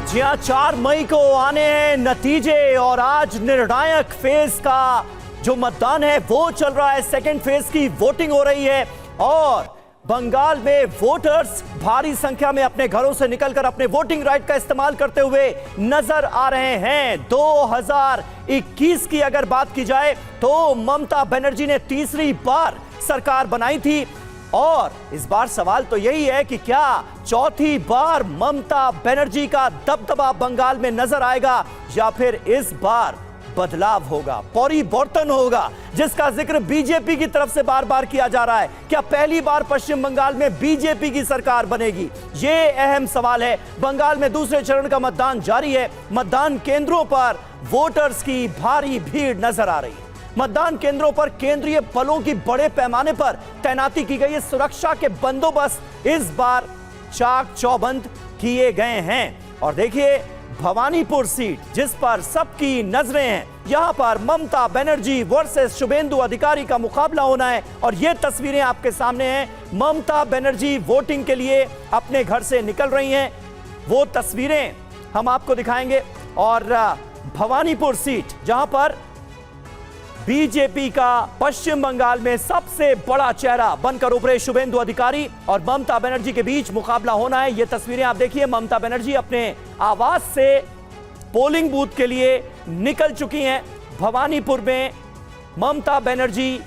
जी हाँ, 4 मई को आने हैं नतीजे और आज निर्णायक फेज का जो मतदान है वो चल रहा है। सेकेंड फेज की वोटिंग हो रही है और बंगाल में वोटर्स भारी संख्या में अपने घरों से निकलकर अपने वोटिंग राइट का इस्तेमाल करते हुए नजर आ रहे हैं। 2021 की अगर बात की जाए तो ममता बनर्जी ने तीसरी बार सरकार बनाई थी और इस बार सवाल तो यही है कि क्या चौथी बार ममता बनर्जी का दबदबा बंगाल में नजर आएगा या फिर इस बार बदलाव होगा, परिवर्तन होगा, जिसका जिक्र बीजेपी की तरफ से बार बार किया जा रहा है। क्या पहली बार पश्चिम बंगाल में बीजेपी की सरकार बनेगी? ये अहम सवाल है। बंगाल में दूसरे चरण का मतदान जारी है। मतदान केंद्रों पर वोटर्स की भारी भीड़ नजर आ रही है। मतदान केंद्रों पर केंद्रीय बलों की बड़े पैमाने पर तैनाती की गई है। सुरक्षा के बंदोबस्त इस बार चाक चौबंद किए गए हैं और देखिए भवानीपुर सीट जिस पर सबकी नजरें हैं, यहां पर ममता बनर्जी वर्सेस शुभेंदु अधिकारी का मुकाबला होना है और ये तस्वीरें आपके सामने हैं। ममता बनर्जी वोटिंग के लिए अपने घर से निकल रही हैं, वो तस्वीरें हम आपको दिखाएंगे। और भवानीपुर सीट जहां पर बीजेपी का पश्चिम बंगाल में सबसे बड़ा चेहरा बनकर उभरे शुभेंदु अधिकारी और ममता बनर्जी के बीच मुकाबला होना है। ये तस्वीरें आप देखिए। ममता बनर्जी अपने आवास से पोलिंग बूथ के लिए निकल चुकी हैं। भवानीपुर में ममता बनर्जी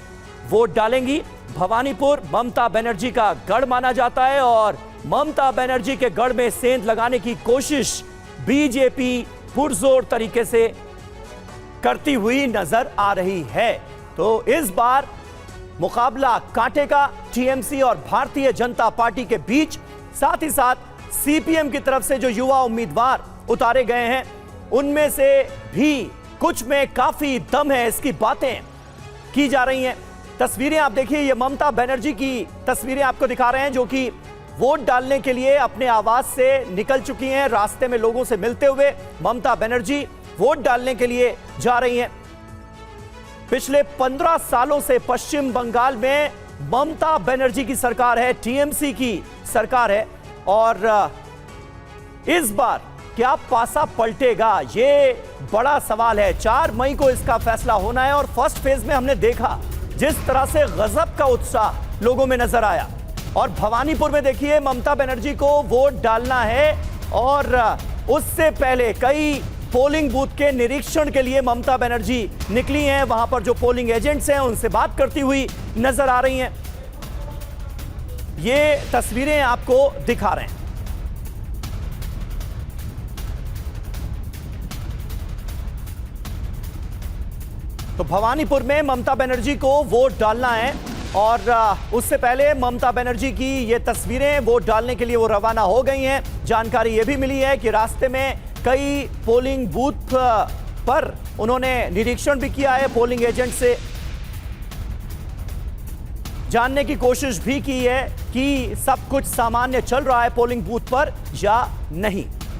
वोट डालेंगी। भवानीपुर ममता बनर्जी का गढ़ माना जाता है और ममता बनर्जी के गढ़ में सेंध लगाने की कोशिश बीजेपी पुरजोर तरीके से करती हुई नजर आ रही है। तो इस बार मुकाबला कांटे का टीएमसी और भारतीय जनता पार्टी के बीच, साथ ही साथ सीपीएम की तरफ से जो युवा उम्मीदवार उतारे गए हैं उनमें से भी कुछ में काफी दम है, इसकी बातें की जा रही हैं। तस्वीरें आप देखिए, ये ममता बनर्जी की तस्वीरें आपको दिखा रहे हैं जो कि वोट डालने के लिए अपने आवास से निकल चुकी हैं। रास्ते में लोगों से मिलते हुए ममता बनर्जी वोट डालने के लिए जा रही हैं। पिछले 15 सालों से पश्चिम बंगाल में ममता बनर्जी की सरकार है, टीएमसी की सरकार है और इस बार क्या पासा पलटेगा, ये बड़ा सवाल है। 4 मई को इसका फैसला होना है और फर्स्ट फेज में हमने देखा जिस तरह से गजब का उत्साह लोगों में नजर आया और भवानीपुर में देखिए ममता बनर्जी को वोट डालना है और उससे पहले कई पोलिंग बूथ के निरीक्षण के लिए ममता बनर्जी निकली हैं। वहां पर जो पोलिंग एजेंट्स हैं उनसे बात करती हुई नजर आ रही हैं। ये तस्वीरें आपको दिखा रहे हैं। तो भवानीपुर में ममता बनर्जी को वोट डालना है और उससे पहले ममता बनर्जी की ये तस्वीरें वोट डालने के लिए वो रवाना हो गई हैं। जानकारी ये भी मिली है कि रास्ते में कई पोलिंग बूथ पर उन्होंने निरीक्षण भी किया है। पोलिंग एजेंट से जानने की कोशिश भी की है कि सब कुछ सामान्य चल रहा है पोलिंग बूथ पर या नहीं।